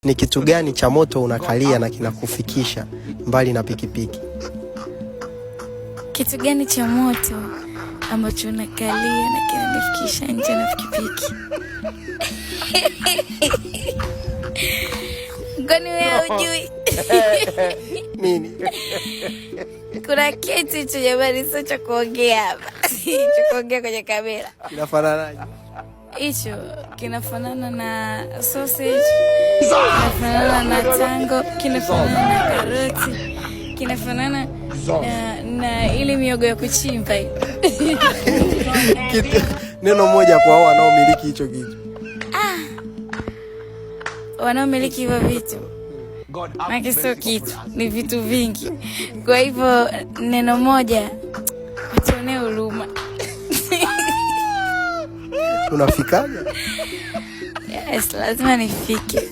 Ni kitu gani cha moto unakalia na kinakufikisha mbali na pikipiki? Kitu gani cha moto ambacho unakalia na kinanifikisha nje na pikipiki? Kwani wewe hujui? Nini? Kuna kitu cha jamani sio cha kuongea hapa. Cha kuongea kwenye kamera. Kinafananaje? Hicho kinafanana na sausage, kinafanana na tango, kinafanana na karoti, kinafanana na ile miogo ya kuchimba. Neno moja kwa hao wanaomiliki hicho kitu. Wanaomiliki hivyo vitu. Maana sio kitu, ni vitu vingi. Kwa hivyo neno moja, tuone huruma. Unafikaje? Yes, lazima nifike.